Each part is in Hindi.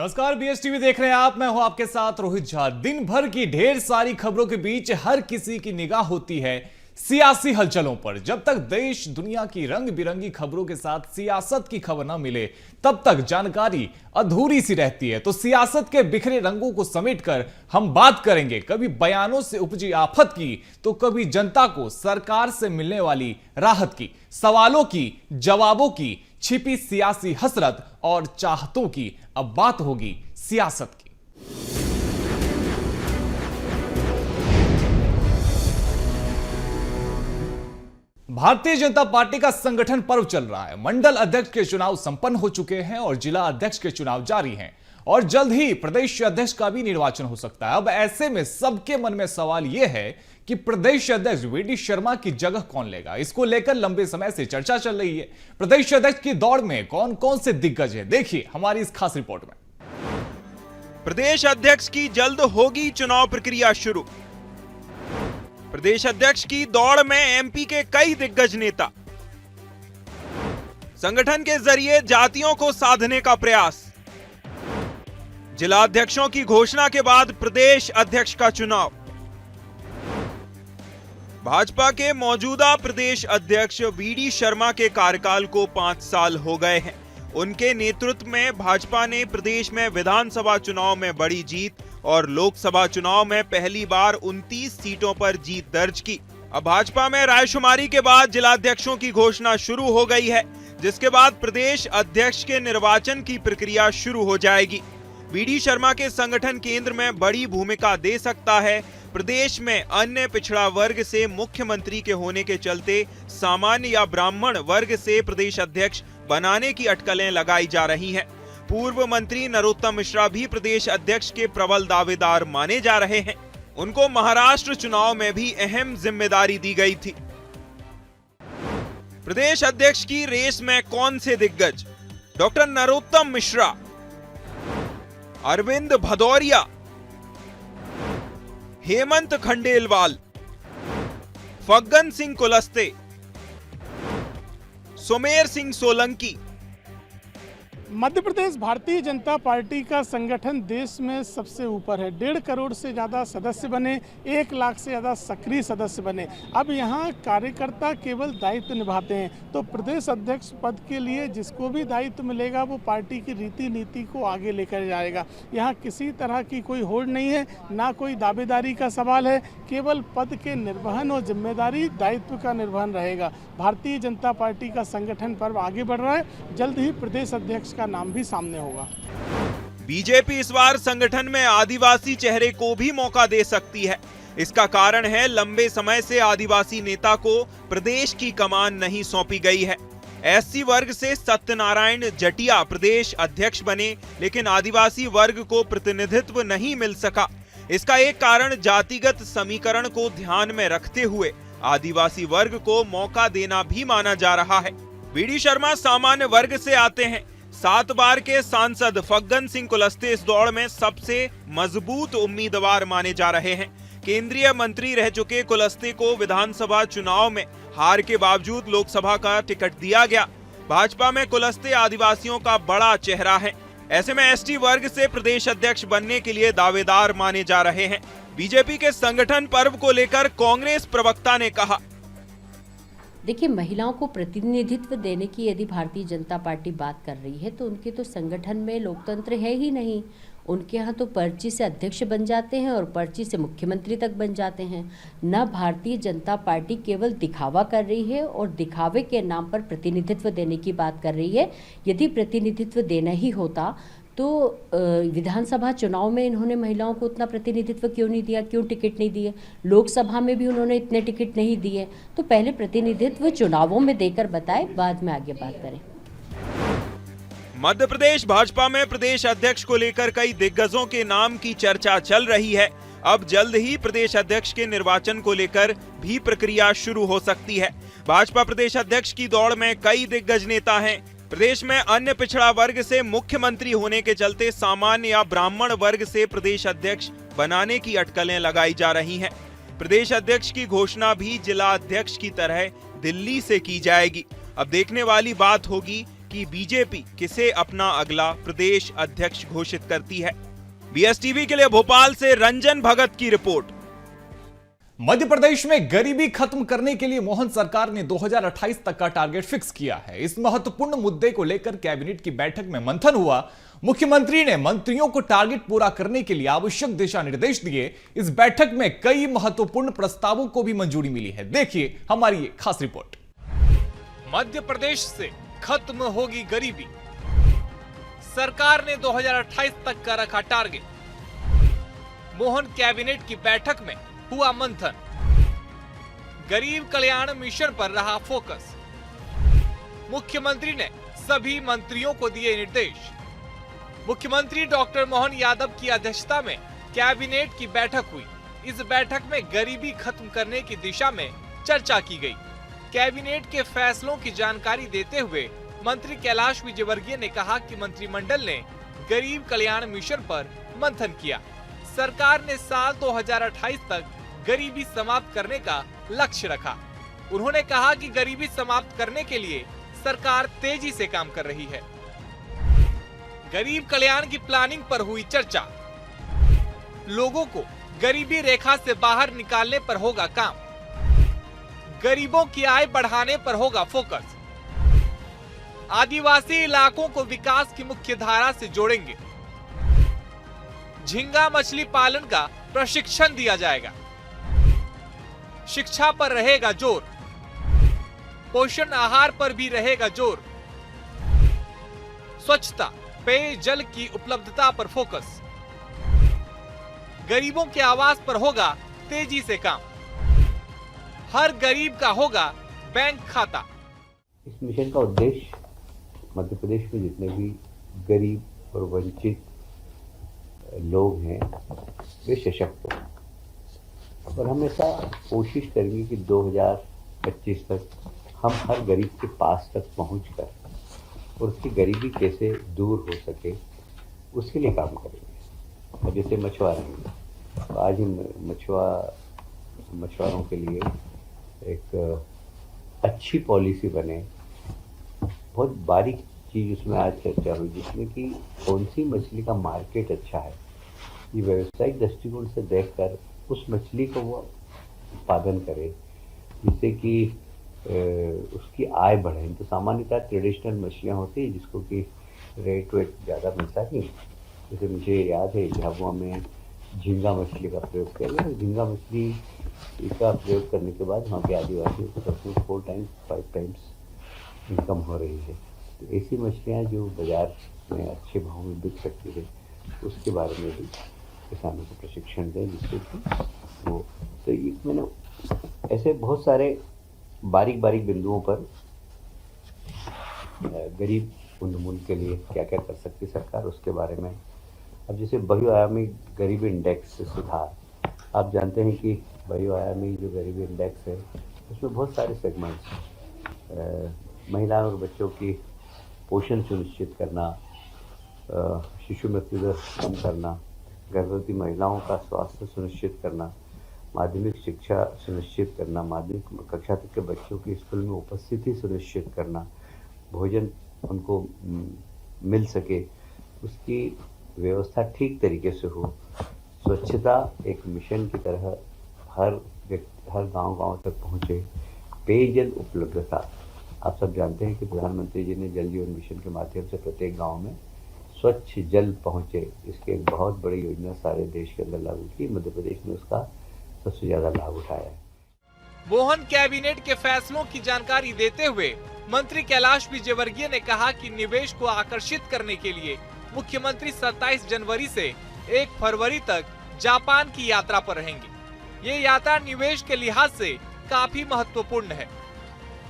नमस्कार, बीएसटीवी देख रहे हैं आप। मैं हूं आपके साथ रोहित झा। दिन भर की ढेर सारी खबरों के बीच हर किसी की निगाह होती है सियासी हलचलों पर। जब तक देश दुनिया की रंग बिरंगी खबरों के साथ सियासत की खबर न मिले, तब तक जानकारी अधूरी सी रहती है। तो सियासत के बिखरे रंगों को समेटकर हम बात करेंगे कभी बयानों से उपजी आफत की, तो कभी जनता को सरकार से मिलने वाली राहत की, सवालों की, जवाबों की, छिपी सियासी हसरत और चाहतों की। अब बात होगी सियासत की। भारतीय जनता पार्टी का संगठन पर्व चल रहा है। मंडल अध्यक्ष के चुनाव संपन्न हो चुके हैं और जिला अध्यक्ष के चुनाव जारी हैं और जल्द ही प्रदेश अध्यक्ष का भी निर्वाचन हो सकता है। अब ऐसे में सबके मन में सवाल यह है कि प्रदेश अध्यक्ष वीडी शर्मा की जगह कौन लेगा। इसको लेकर लंबे समय से चर्चा चल रही है। प्रदेश अध्यक्ष की दौड़ में कौन कौन से दिग्गज है, देखिए हमारी इस खास रिपोर्ट में। प्रदेश अध्यक्ष की जल्द होगी चुनाव प्रक्रिया शुरू। प्रदेश अध्यक्ष की दौड़ में एमपी के कई दिग्गज नेता। संगठन के जरिए जातियों को साधने का प्रयास। जिला अध्यक्षों की घोषणा के बाद प्रदेश अध्यक्ष का चुनाव। भाजपा के मौजूदा प्रदेश अध्यक्ष वीडी शर्मा के कार्यकाल को 5 साल हो गए हैं। उनके नेतृत्व में भाजपा ने प्रदेश में विधानसभा चुनाव में बड़ी जीत और लोकसभा चुनाव में पहली बार 29 सीटों पर जीत दर्ज की। अब भाजपा में रायशुमारी के बाद जिलाध्यक्षों की घोषणा शुरू हो गई है, जिसके बाद प्रदेश अध्यक्ष के निर्वाचन की प्रक्रिया शुरू हो जाएगी। वीडी शर्मा के संगठन केंद्र में बड़ी भूमिका दे सकता है। प्रदेश में अन्य पिछड़ा वर्ग से मुख्यमंत्री के होने के चलते सामान्य या ब्राह्मण वर्ग से प्रदेश अध्यक्ष बनाने की अटकलें लगाई जा रही हैं। पूर्व मंत्री नरोत्तम मिश्रा भी प्रदेश अध्यक्ष के प्रबल दावेदार माने जा रहे हैं। उनको महाराष्ट्र चुनाव में भी अहम जिम्मेदारी दी गई थी। प्रदेश अध्यक्ष की रेस में कौन से दिग्गज? डॉक्टर नरोत्तम मिश्रा, अरविंद भदौरिया, हेमंत खंडेलवाल, फग्गन सिंह कुलस्ते, सुमेर सिंह सोलंकी। मध्य प्रदेश भारतीय जनता पार्टी का संगठन देश में सबसे ऊपर है। 1.5 करोड़ से ज़्यादा सदस्य बने, 1 लाख से ज़्यादा सक्रिय सदस्य बने। अब यहाँ कार्यकर्ता केवल दायित्व निभाते हैं, तो प्रदेश अध्यक्ष पद के लिए जिसको भी दायित्व मिलेगा वो पार्टी की रीति नीति को आगे लेकर जाएगा। यहाँ किसी तरह की कोई होड़ नहीं है, ना कोई दावेदारी का सवाल है, केवल पद के निर्वहन और जिम्मेदारी दायित्व का निर्वहन रहेगा। भारतीय जनता पार्टी का संगठन पर्व आगे बढ़ रहा है। जल्द ही प्रदेश अध्यक्ष का नाम भी सामने होगा। बीजेपी इस बार संगठन में आदिवासी चेहरे को भी मौका दे सकती है। इसका कारण है लंबे समय से आदिवासी नेता को प्रदेश की कमान नहीं सौंपी गई है। एससी वर्ग से सत्यनारायण जटिया प्रदेश अध्यक्ष बने, लेकिन आदिवासी वर्ग को प्रतिनिधित्व नहीं मिल सका। इसका एक कारण जातिगत समीकरण को ध्यान में रखते हुए आदिवासी वर्ग को मौका देना भी माना जा रहा है। वीडी शर्मा सामान्य वर्ग से आते हैं। 7 बार के सांसद फग्गन सिंह कुलस्ते इस दौड़ में सबसे मजबूत उम्मीदवार माने जा रहे हैं। केंद्रीय मंत्री रह चुके कुलस्ते को विधानसभा चुनाव में हार के बावजूद लोकसभा का टिकट दिया गया। भाजपा में कुलस्ते आदिवासियों का बड़ा चेहरा है। ऐसे में एसटी वर्ग से प्रदेश अध्यक्ष बनने के लिए दावेदार माने जा रहे हैं। बीजेपी के संगठन पर्व को लेकर कांग्रेस प्रवक्ता ने कहा, देखिए, महिलाओं को प्रतिनिधित्व देने की यदि भारतीय जनता पार्टी बात कर रही है तो उनके तो संगठन में लोकतंत्र है ही नहीं। उनके यहाँ तो पर्ची से अध्यक्ष बन जाते हैं और पर्ची से मुख्यमंत्री तक बन जाते हैं। न भारतीय जनता पार्टी केवल दिखावा कर रही है और दिखावे के नाम पर प्रतिनिधित्व देने की बात कर रही है। यदि प्रतिनिधित्व देना ही होता तो विधानसभा चुनाव में इन्होंने महिलाओं को उतना प्रतिनिधित्व क्यों नहीं दिया, क्यों टिकट नहीं दिए? लोकसभा में भी उन्होंने इतने टिकट नहीं दिए। तो पहले प्रतिनिधित्व चुनावों में देकर बताए, बाद में आगे बात करें। मध्य प्रदेश भाजपा में प्रदेश अध्यक्ष को लेकर कई दिग्गजों के नाम की चर्चा चल रही है। अब जल्द ही प्रदेश अध्यक्ष के निर्वाचन को लेकर भी प्रक्रिया शुरू हो सकती है। भाजपा प्रदेश अध्यक्ष की दौड़ में कई दिग्गज नेता हैं। प्रदेश में अन्य पिछड़ा वर्ग से मुख्यमंत्री होने के चलते सामान्य या ब्राह्मण वर्ग से प्रदेश अध्यक्ष बनाने की अटकलें लगाई जा रही हैं। प्रदेश अध्यक्ष की घोषणा भी जिला अध्यक्ष की तरह दिल्ली से की जाएगी। अब देखने वाली बात होगी कि बीजेपी किसे अपना अगला प्रदेश अध्यक्ष घोषित करती है। BSTV के लिए भोपाल से रंजन भगत की रिपोर्ट। मध्य प्रदेश में गरीबी खत्म करने के लिए मोहन सरकार ने 2028 तक का टारगेट फिक्स किया है। इस महत्वपूर्ण मुद्दे को लेकर कैबिनेट की बैठक में मंथन हुआ। मुख्यमंत्री ने मंत्रियों को टारगेट पूरा करने के लिए आवश्यक दिशा निर्देश दिए। इस बैठक में कई महत्वपूर्ण प्रस्तावों को भी मंजूरी मिली है। देखिए हमारी ये खास रिपोर्ट। मध्य प्रदेश से खत्म होगी गरीबी, सरकार ने 2028 तक का रखा टारगेट। मोहन कैबिनेट की बैठक में हुआ मंथन, गरीब कल्याण मिशन पर रहा फोकस। मुख्यमंत्री ने सभी मंत्रियों को दिए निर्देश। मुख्यमंत्री डॉक्टर मोहन यादव की अध्यक्षता में कैबिनेट की बैठक हुई। इस बैठक में गरीबी खत्म करने की दिशा में चर्चा की गई। कैबिनेट के फैसलों की जानकारी देते हुए मंत्री कैलाश विजयवर्गीय ने कहा कि मंत्रिमंडल ने गरीब कल्याण मिशन पर मंथन किया। सरकार ने साल 2028 तक गरीबी समाप्त करने का लक्ष्य रखा। उन्होंने कहा कि गरीबी समाप्त करने के लिए सरकार तेजी से काम कर रही है। गरीब कल्याण की प्लानिंग पर हुई चर्चा। लोगों को गरीबी रेखा से बाहर निकालने पर होगा काम। गरीबों की आय बढ़ाने पर होगा फोकस। आदिवासी इलाकों को विकास की मुख्य धारा से जोड़ेंगे। झींगा मछली पालन का प्रशिक्षण दिया जाएगा। शिक्षा पर रहेगा जोर। पोषण आहार पर भी रहेगा जोर। स्वच्छता, पेयजल की उपलब्धता पर फोकस। गरीबों के आवास पर होगा तेजी से काम। हर गरीब का होगा बैंक खाता। इस मिशन का उद्देश्य मध्य प्रदेश में जितने भी गरीब और वंचित लोग हैं वे सशक्त हों, और हम ऐसा कोशिश करेंगे कि 2025 तक हम हर गरीब के पास तक पहुंचकर और उसकी गरीबी कैसे दूर हो सके उसके लिए काम करेंगे। और जैसे मछुआरे हैं, तो आज हम मछुआरों के लिए एक अच्छी पॉलिसी बने। बहुत बारीक चीज़ उसमें आज चर्चा हुई, जिसमें कि कौन सी मछली का मार्केट अच्छा है, ये व्यावसायिक दृष्टिकोण से देखकर उस मछली को वो उत्पादन करे, जिससे कि उसकी आय बढ़े। तो सामान्यतः ट्रेडिशनल मछलियाँ होती है जिसको कि रेट वेट ज़्यादा मिलता नहीं। जैसे मुझे याद है झाबुआ में झींगा मछली का प्रयोग किया गया। झींगा मछली का प्रयोग करने के बाद वहाँ के आदिवासियों को सबसे 4 टाइम्स 5 टाइम्स इनकम हो रही है। तो ऐसी मछलियाँ जो बाज़ार में अच्छे भाव में बिक सकती है, उसके बारे में भी किसानों को प्रशिक्षण दें, जिससे कि वो तो मैंने ऐसे बहुत सारे बारीक बिंदुओं पर गरीब उन्मूलन के लिए क्या क्या कर सकती सरकार, उसके बारे में। अब जैसे बहुआयामी गरीबी इंडेक्स से सुधार, आप जानते हैं कि बहुआयामी जो गरीबी इंडेक्स है उसमें बहुत सारे सेगमेंट्स, महिलाओं और बच्चों की पोषण सुनिश्चित करना, शिशु मृत्यु दर कम करना, गर्भवती महिलाओं का स्वास्थ्य सुनिश्चित करना, माध्यमिक शिक्षा सुनिश्चित करना, माध्यमिक कक्षा तक के बच्चों की स्कूल में उपस्थिति सुनिश्चित करना, भोजन उनको मिल सके, उसकी व्यवस्था ठीक तरीके से हो, स्वच्छता एक मिशन की तरह हर गांव तक पहुंचे, पेयजल उपलब्धता। आप सब जानते हैं कि प्रधानमंत्री जी ने जल जीवन मिशन के माध्यम से प्रत्येक गांव में स्वच्छ जल पहुंचे, इसकी एक बहुत बड़ी योजना सारे देश के अंदर लागू की। मध्य प्रदेश ने उसका सबसे ज्यादा लाभ उठाया है। मोहन कैबिनेट के फैसलों की जानकारी देते हुए मंत्री कैलाश विजयवर्गीय ने कहा कि निवेश को आकर्षित करने के लिए मुख्यमंत्री 27 जनवरी से 1 फरवरी तक जापान की यात्रा पर रहेंगे। ये यात्रा निवेश के लिहाज से काफी महत्वपूर्ण है।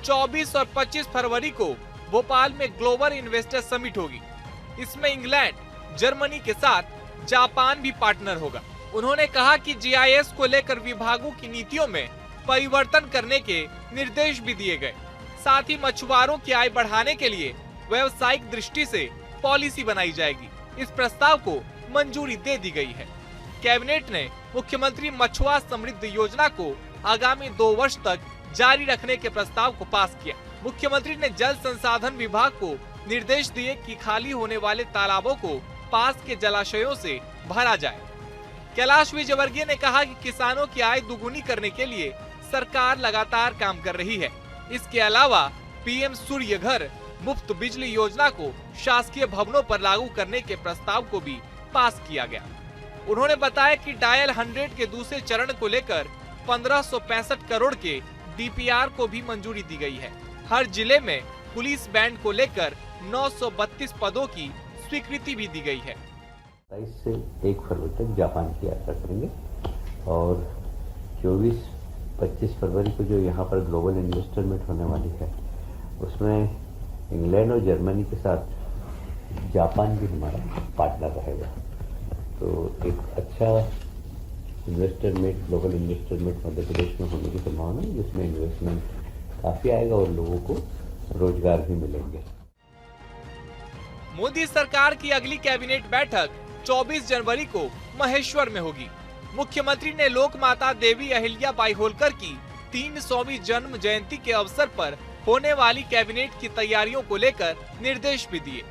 24 और 25 फरवरी को भोपाल में ग्लोबल इन्वेस्टर समिट होगी। इसमें इंग्लैंड, जर्मनी के साथ जापान भी पार्टनर होगा। उन्होंने कहा कि GIS को लेकर विभागों की नीतियों में परिवर्तन करने के निर्देश भी दिए गए। साथ ही मछुआरों की आय बढ़ाने के लिए व्यावसायिक दृष्टि से पॉलिसी बनाई जाएगी। इस प्रस्ताव को मंजूरी दे दी गई है। कैबिनेट ने मुख्यमंत्री मछुआ समृद्धि योजना को आगामी 2 वर्ष तक जारी रखने के प्रस्ताव को पास किया। मुख्यमंत्री ने जल संसाधन विभाग को निर्देश दिए कि खाली होने वाले तालाबों को पास के जलाशयों से भरा जाए। कैलाश विजयवर्गीय ने कहा कि किसानों की आय दुगुनी करने के लिए सरकार लगातार काम कर रही है। इसके अलावा पीएम सूर्य घर मुफ्त बिजली योजना को शासकीय भवनों पर लागू करने के प्रस्ताव को भी पास किया गया। उन्होंने बताया कि डायल 100 के दूसरे चरण को लेकर 1565 करोड़ के डीपीआर को भी मंजूरी दी गई है। हर जिले में पुलिस बैंड को लेकर 932 पदों की स्वीकृति भी दी गई है। 27 से 1 फरवरी तक जापान की यात्रा करेंगे और 24-25 फरवरी को जो यहाँ पर ग्लोबल इन्वेस्टर मीट होने वाली है उसमें इंग्लैंड और जर्मनी के साथ जापान भी हमारा पार्टनर रहेगा। तो एक अच्छा investor meet, global investor meet Madhya Pradesh में होने की संभावना है, जिसमें इन्वेस्टमेंट काफी आएगा और लोगों को रोजगार भी मिलेंगे। मोदी सरकार की अगली कैबिनेट बैठक 24 जनवरी को महेश्वर में होगी। मुख्यमंत्री ने लोक माता देवी अहिल्याबाई होलकर की 300वीं जन्म जयंती के अवसर पर होने वाली कैबिनेट की तैयारियों को लेकर निर्देश भी दिए।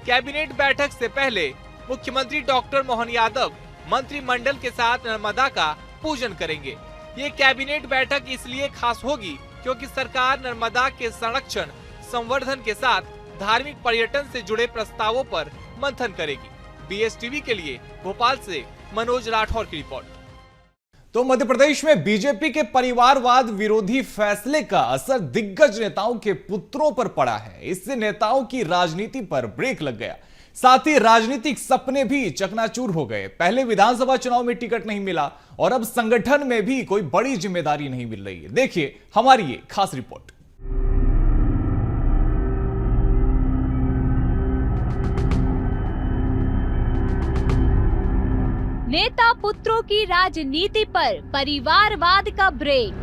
कैबिनेट बैठक से पहले मुख्यमंत्री डॉक्टर मोहन यादव मंत्रिमंडल के साथ नर्मदा का पूजन करेंगे। ये कैबिनेट बैठक इसलिए खास होगी क्योंकि सरकार नर्मदा के संरक्षण, संवर्धन के साथ धार्मिक पर्यटन से जुड़े प्रस्तावों पर मंथन करेगी। बीएसटीवी के लिए भोपाल से मनोज राठौर की रिपोर्ट। तो मध्य प्रदेश में बीजेपी के परिवारवाद विरोधी फैसले का असर दिग्गज नेताओं के पुत्रों पर पड़ा है। इससे नेताओं की राजनीति पर ब्रेक लग गया, साथ ही राजनीतिक सपने भी चकनाचूर हो गए। पहले विधानसभा चुनाव में टिकट नहीं मिला और अब संगठन में भी कोई बड़ी जिम्मेदारी नहीं मिल रही है। देखिए हमारी ये खास रिपोर्ट। नेता पुत्रों की राजनीति पर परिवारवाद का ब्रेक।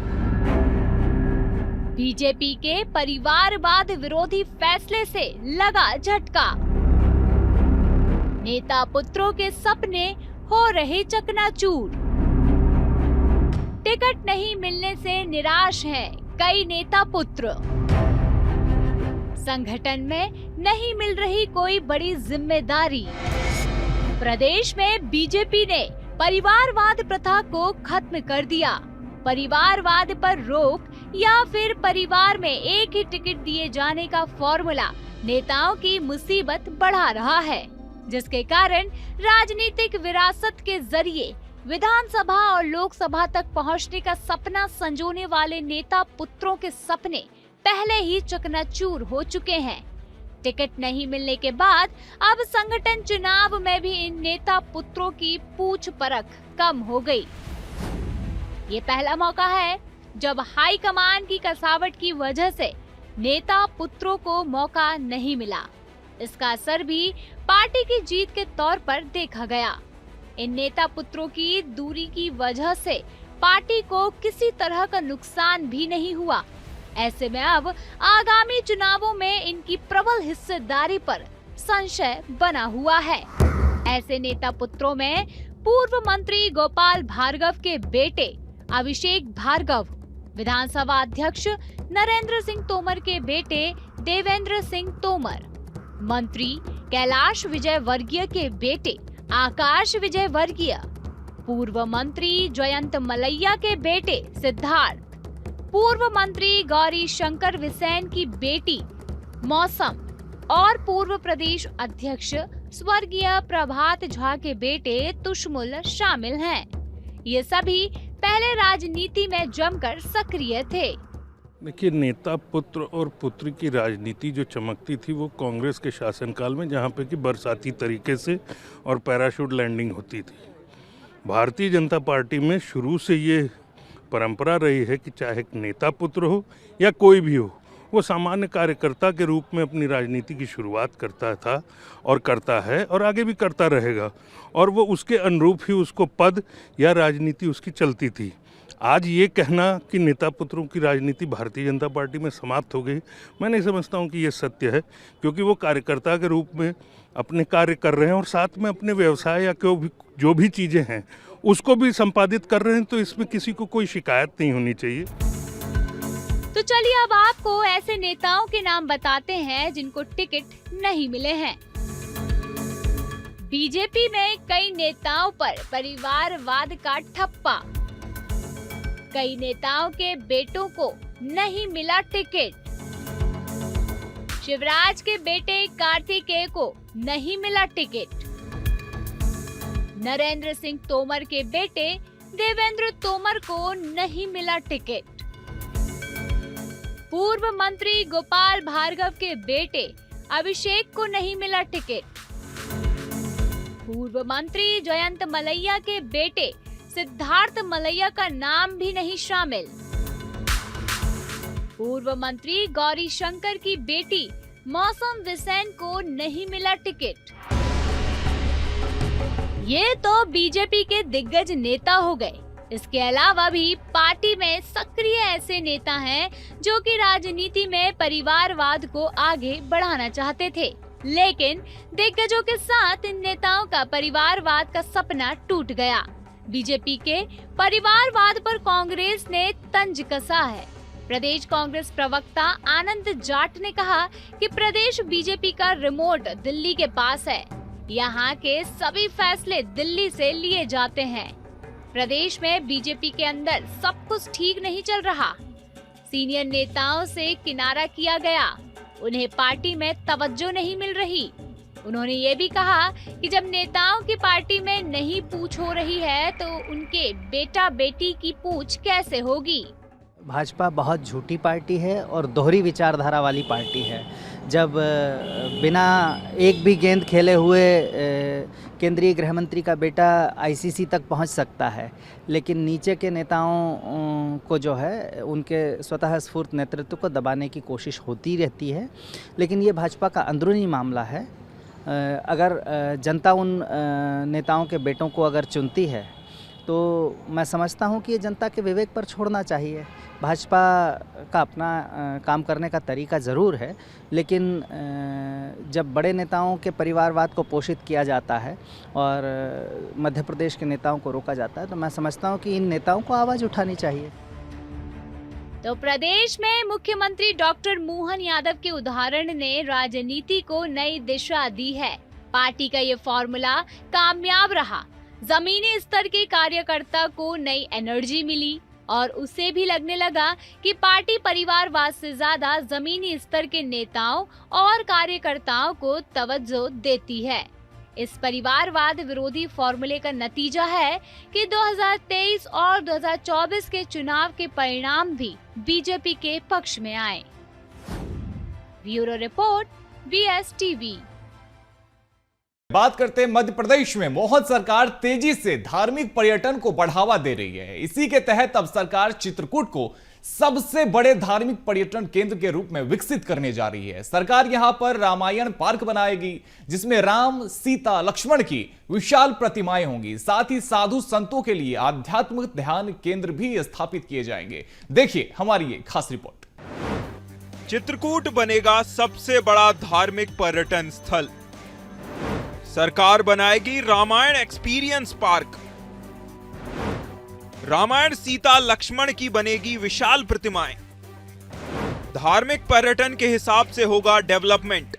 बीजेपी के परिवारवाद विरोधी फैसले से लगा झटका। नेता पुत्रों के सपने हो रहे चकनाचूर। टिकट नहीं मिलने से निराश हैं कई नेता पुत्र। संगठन में नहीं मिल रही कोई बड़ी जिम्मेदारी। प्रदेश में बीजेपी ने परिवारवाद प्रथा को खत्म कर दिया। परिवारवाद पर रोक या फिर परिवार में एक ही टिकट दिए जाने का फॉर्मूला नेताओं की मुसीबत बढ़ा रहा है, जिसके कारण राजनीतिक विरासत के जरिए विधानसभा और लोकसभा तक पहुंचने का सपना संजोने वाले नेता पुत्रों के सपने पहले ही चकनाचूर हो चुके हैं। टिकट नहीं मिलने के बाद अब संगठन चुनाव में भी इन नेता पुत्रों की पूछ परख कम हो गई। ये पहला मौका है जब हाई कमान की कसावट की वजह से नेता पुत्रों को मौका नहीं मिला। इसका असर भी पार्टी की जीत के तौर पर देखा गया। इन नेता पुत्रों की दूरी की वजह से पार्टी को किसी तरह का नुकसान भी नहीं हुआ। ऐसे में अब आगामी चुनावों में इनकी प्रबल हिस्सेदारी पर संशय बना हुआ है। ऐसे नेता पुत्रों में पूर्व मंत्री गोपाल भार्गव के बेटे अभिषेक भार्गव, विधानसभा अध्यक्ष नरेंद्र सिंह तोमर के बेटे देवेंद्र सिंह तोमर, मंत्री कैलाश विजयवर्गीय के बेटे आकाश विजयवर्गीय, पूर्व मंत्री जयंत मलैया के बेटे सिद्धार्थ, पूर्व मंत्री गौरी शंकर बिसेन की बेटी मौसम और पूर्व प्रदेश अध्यक्ष स्वर्गीय प्रभात झा के बेटे तुष्मुल शामिल हैं। ये सभी पहले राजनीति में जमकर सक्रिय थे। देखिए, नेता पुत्र और पुत्री की राजनीति जो चमकती थी वो कांग्रेस के शासनकाल में, जहाँ पे कि बरसाती तरीके से और पैराशूट लैंडिंग होती थी। भारतीय जनता पार्टी में शुरू से ये परंपरा रही है कि चाहे नेता पुत्र हो या कोई भी हो, वो सामान्य कार्यकर्ता के रूप में अपनी राजनीति की शुरुआत करता था और करता है और आगे भी करता रहेगा, और वो उसके अनुरूप ही उसको पद या राजनीति उसकी चलती थी। आज ये कहना कि नेता पुत्रों की राजनीति भारतीय जनता पार्टी में समाप्त हो गई, मैं नहीं समझता हूँ कि ये सत्य है, क्योंकि वो कार्यकर्ता के रूप में अपने कार्य कर रहे हैं और साथ में अपने व्यवसाय या जो भी चीज़ें हैं उसको भी संपादित कर रहे हैं, तो इसमें किसी को कोई शिकायत नहीं होनी चाहिए। तो चलिए अब आपको ऐसे नेताओं के नाम बताते हैं जिनको टिकट नहीं मिले हैं। बीजेपी में कई नेताओं पर परिवारवाद का ठप्पा। कई नेताओं के बेटों को नहीं मिला टिकट। शिवराज के बेटे कार्तिकेय को नहीं मिला टिकट। नरेंद्र सिंह तोमर के बेटे देवेंद्र तोमर को नहीं मिला टिकट। पूर्व मंत्री गोपाल भार्गव के बेटे अभिषेक को नहीं मिला टिकट। पूर्व मंत्री जयंत मलैया के बेटे सिद्धार्थ मलैया का नाम भी नहीं शामिल। पूर्व मंत्री गौरी शंकर की बेटी मौसम विसेन को नहीं मिला टिकट। ये तो बीजेपी के दिग्गज नेता हो गए। इसके अलावा भी पार्टी में सक्रिय ऐसे नेता हैं जो कि राजनीति में परिवारवाद को आगे बढ़ाना चाहते थे, लेकिन दिग्गजों के साथ इन नेताओं का परिवारवाद का सपना टूट गया। बीजेपी के परिवारवाद पर कांग्रेस ने तंज कसा है। प्रदेश कांग्रेस प्रवक्ता आनंद जाट ने कहा कि प्रदेश बीजेपी का रिमोट दिल्ली के पास है। यहाँ के सभी फैसले दिल्ली से लिए जाते हैं। प्रदेश में बीजेपी के अंदर सब कुछ ठीक नहीं चल रहा। सीनियर नेताओं से किनारा किया गया, उन्हें पार्टी में तवज्जो नहीं मिल रही। उन्होंने ये भी कहा कि जब नेताओं की पार्टी में नहीं पूछ हो रही है तो उनके बेटा बेटी की पूछ कैसे होगी। भाजपा बहुत झूठी पार्टी है और दोहरी विचारधारा वाली पार्टी है। जब बिना एक भी गेंद खेले हुए केंद्रीय गृह मंत्री का बेटा आईसीसी तक पहुंच सकता है, लेकिन नीचे के नेताओं को जो है उनके स्वतः स्फूर्त नेतृत्व को दबाने की कोशिश होती रहती है। लेकिन ये भाजपा का अंदरूनी मामला है। अगर जनता उन नेताओं के बेटों को अगर चुनती है तो मैं समझता हूं कि ये जनता के विवेक पर छोड़ना चाहिए। भाजपा का अपना काम करने का तरीका ज़रूर है, लेकिन जब बड़े नेताओं के परिवारवाद को पोषित किया जाता है और मध्य प्रदेश के नेताओं को रोका जाता है तो मैं समझता हूं कि इन नेताओं को आवाज़ उठानी चाहिए। तो प्रदेश में मुख्यमंत्री डॉक्टर मोहन यादव के उदाहरण ने राजनीति को नई दिशा दी है। पार्टी का ये फॉर्मूला कामयाब रहा। जमीनी स्तर के कार्यकर्ता को नई एनर्जी मिली और उसे भी लगने लगा कि पार्टी परिवारवाद से ज्यादा जमीनी स्तर के नेताओं और कार्यकर्ताओं को तवज्जो देती है। इस परिवारवाद विरोधी फॉर्मूले का नतीजा है कि 2023 और 2024 के चुनाव के परिणाम भी बीजेपी के पक्ष में आए। Bureau report, BSTV। बात करते हैं मध्य प्रदेश में मोहन सरकार तेजी से धार्मिक पर्यटन को बढ़ावा दे रही है। इसी के तहत अब सरकार चित्रकूट को सबसे बड़े धार्मिक पर्यटन केंद्र के रूप में विकसित करने जा रही है। सरकार यहां पर रामायण पार्क बनाएगी जिसमें राम, सीता, लक्ष्मण की विशाल प्रतिमाएं होंगी। साथ ही साधु संतों के लिए आध्यात्मिक ध्यान केंद्र भी स्थापित किए जाएंगे। देखिए हमारी ये खास रिपोर्ट। चित्रकूट बनेगा सबसे बड़ा धार्मिक पर्यटन स्थल। सरकार बनाएगी रामायण एक्सपीरियंस पार्क। रामायण, सीता, लक्ष्मण की बनेगी विशाल प्रतिमाएं। धार्मिक पर्यटन के हिसाब से होगा डेवलपमेंट।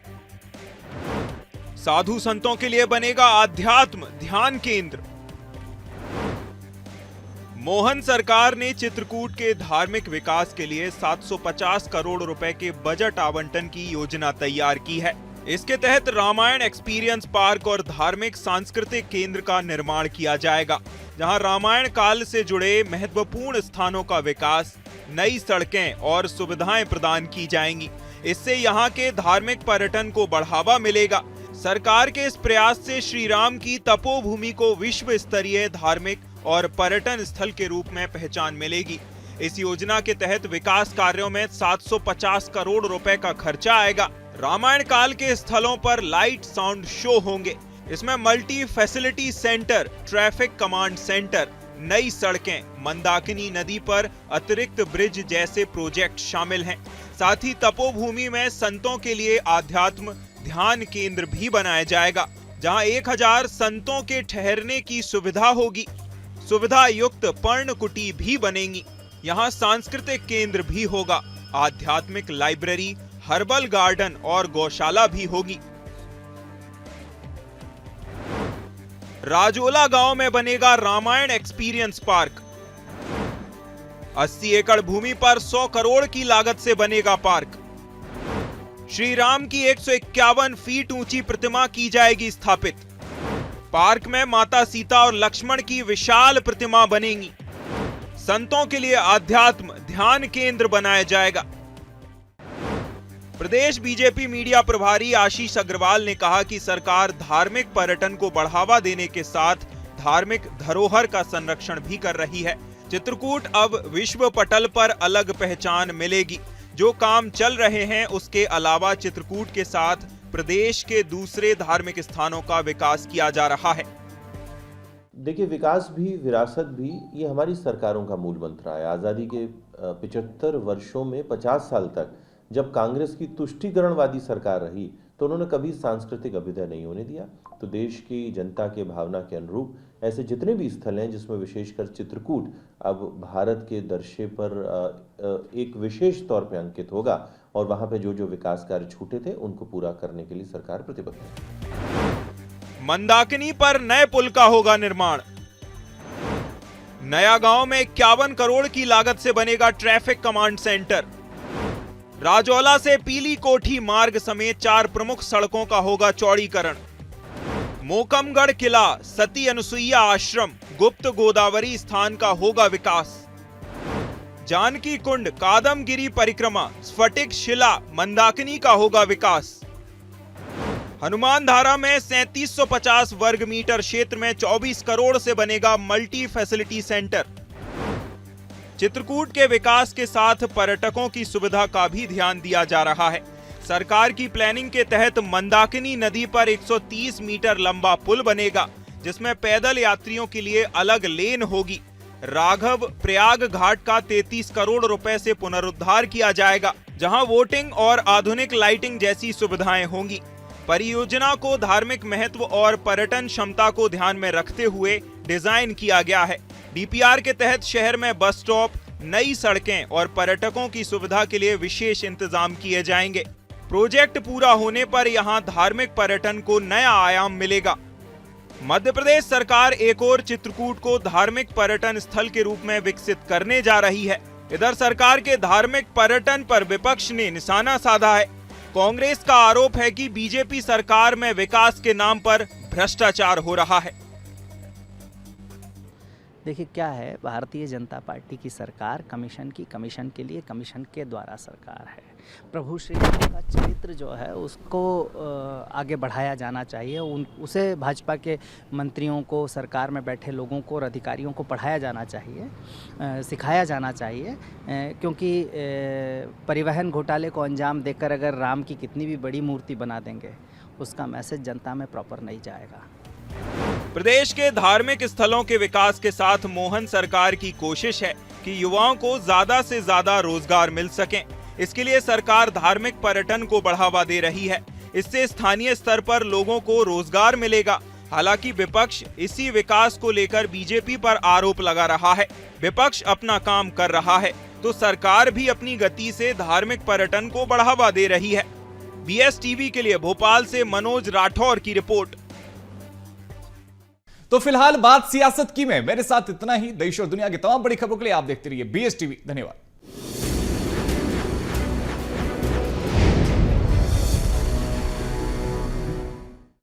साधु संतों के लिए बनेगा आध्यात्म ध्यान केंद्र। मोहन सरकार ने चित्रकूट के धार्मिक विकास के लिए 750 करोड़ रुपए के बजट आवंटन की योजना तैयार की है। इसके तहत रामायण एक्सपीरियंस पार्क और धार्मिक सांस्कृतिक केंद्र का निर्माण किया जाएगा, जहां रामायण काल से जुड़े महत्वपूर्ण स्थानों का विकास, नई सड़कें और सुविधाएं प्रदान की जाएंगी। इससे यहां के धार्मिक पर्यटन को बढ़ावा मिलेगा। सरकार के इस प्रयास से श्री राम की तपोभूमि को विश्व स्तरीय धार्मिक और पर्यटन स्थल के रूप में पहचान मिलेगी। इस योजना के तहत विकास कार्यों में 750 करोड़ रुपए का खर्चा आएगा। रामायण काल के स्थलों पर लाइट साउंड शो होंगे। इसमें multi facility centre, traffic command centre, नई सड़कें, मंदाकिनी नदी पर अतिरिक्त ब्रिज जैसे प्रोजेक्ट शामिल हैं। साथ ही तपोभूमि में संतों के लिए आध्यात्म ध्यान केंद्र भी बनाया जाएगा, जहां 1000 संतों के ठहरने की सुविधा होगी। सुविधा युक्त पर्णकुटी भी बनेंगी। यहाँ सांस्कृतिक केंद्र भी होगा। आध्यात्मिक लाइब्रेरी, हर्बल गार्डन और गौशाला भी होगी। राजोला गांव में बनेगा रामायण एक्सपीरियंस पार्क। 80 एकड़ भूमि पर 100 करोड़ की लागत से बनेगा पार्क। श्री राम की 151 फीट ऊंची प्रतिमा की जाएगी स्थापित। पार्क में माता सीता और लक्ष्मण की विशाल प्रतिमा बनेगी। संतों के लिए आध्यात्म ध्यान केंद्र बनाया जाएगा। प्रदेश बीजेपी मीडिया प्रभारी आशीष अग्रवाल ने कहा कि सरकार धार्मिक पर्यटन को बढ़ावा देने के साथ धार्मिक धरोहर का संरक्षण भी कर रही है। चित्रकूट अब विश्व पटल पर अलग पहचान मिलेगी। जो काम चल रहे हैं उसके अलावा चित्रकूट के साथ प्रदेश के दूसरे धार्मिक स्थानों का विकास किया जा रहा है। देखिए, विकास भी विरासत भी ये हमारी सरकारों का मूल मंत्र है। आज़ादी के 75 वर्षों में 50 साल तक जब कांग्रेस की तुष्टीकरणवादी सरकार रही तो उन्होंने कभी सांस्कृतिक अभ्युदय नहीं होने दिया। तो देश की जनता के भावना के अनुरूप ऐसे जितने भी स्थल हैं, जिसमें विशेषकर चित्रकूट अब भारत के दर्शे पर एक विशेष तौर पे अंकित होगा और वहां पे जो जो विकास कार्य छूटे थे उनको पूरा करने के लिए सरकार प्रतिबद्ध है। मंदाकिनी पर नए पुल का होगा निर्माण। नया गांव में 51 करोड़ की लागत से बनेगा ट्रैफिक कमांड सेंटर। राजौला से पीली कोठी मार्ग समेत 4 प्रमुख सड़कों का होगा चौड़ीकरण। मोकमगढ़ किला, सती अनुसुईया आश्रम, गुप्त गोदावरी स्थान का होगा विकास। जानकी कुंड, कादमगिरी परिक्रमा, स्फटिक शिला, मंदाकिनी का होगा विकास। हनुमान धारा में 3750 वर्ग मीटर क्षेत्र में 24 करोड़ से बनेगा मल्टी फैसिलिटी सेंटर। चित्रकूट के विकास के साथ पर्यटकों की सुविधा का भी ध्यान दिया जा रहा है। सरकार की प्लानिंग के तहत मंदाकिनी नदी पर 130 मीटर लंबा पुल बनेगा, जिसमें पैदल यात्रियों के लिए अलग लेन होगी। राघव प्रयाग घाट का 33 करोड़ रुपए से पुनरुद्धार किया जाएगा, जहां वोटिंग और आधुनिक लाइटिंग जैसी सुविधाएं होंगी। परियोजना को धार्मिक महत्व और पर्यटन क्षमता को ध्यान में रखते हुए डिजाइन किया गया है। डीपीआर के तहत शहर में बस स्टॉप, नई सड़कें और पर्यटकों की सुविधा के लिए विशेष इंतजाम किए जाएंगे। प्रोजेक्ट पूरा होने पर यहां धार्मिक पर्यटन को नया आयाम मिलेगा। मध्य प्रदेश सरकार एक और चित्रकूट को धार्मिक पर्यटन स्थल के रूप में विकसित करने जा रही है। इधर सरकार के धार्मिक पर्यटन पर विपक्ष ने निशाना साधा है। कांग्रेस का आरोप है कि बीजेपी सरकार में विकास के नाम पर भ्रष्टाचार हो रहा है। देखिए क्या है, भारतीय जनता पार्टी की सरकार कमीशन के लिए कमीशन के द्वारा सरकार है। प्रभु श्री राम का चरित्र जो है उसको आगे बढ़ाया जाना चाहिए। उसे भाजपा के मंत्रियों को, सरकार में बैठे लोगों को और अधिकारियों को पढ़ाया जाना चाहिए, सिखाया जाना चाहिए, क्योंकि परिवहन घोटाले को अंजाम देकर अगर राम की कितनी भी बड़ी मूर्ति बना देंगे उसका मैसेज जनता में प्रॉपर नहीं जाएगा। प्रदेश के धार्मिक स्थलों के विकास के साथ मोहन सरकार की कोशिश है कि युवाओं को ज्यादा से ज्यादा रोजगार मिल सके। इसके लिए सरकार धार्मिक पर्यटन को बढ़ावा दे रही है। इससे स्थानीय स्तर पर लोगों को रोजगार मिलेगा। हालांकि विपक्ष इसी विकास को लेकर बीजेपी पर आरोप लगा रहा है। विपक्ष अपना काम कर रहा है तो सरकार भी अपनी गति से धार्मिक पर्यटन को बढ़ावा दे रही है। BSTV के लिए भोपाल से मनोज राठौर की रिपोर्ट। तो फिलहाल बात सियासत की में मेरे साथ इतना ही। देश और दुनिया की तमाम बड़ी खबरों के लिए आप देखते रहिए BSTV। धन्यवाद।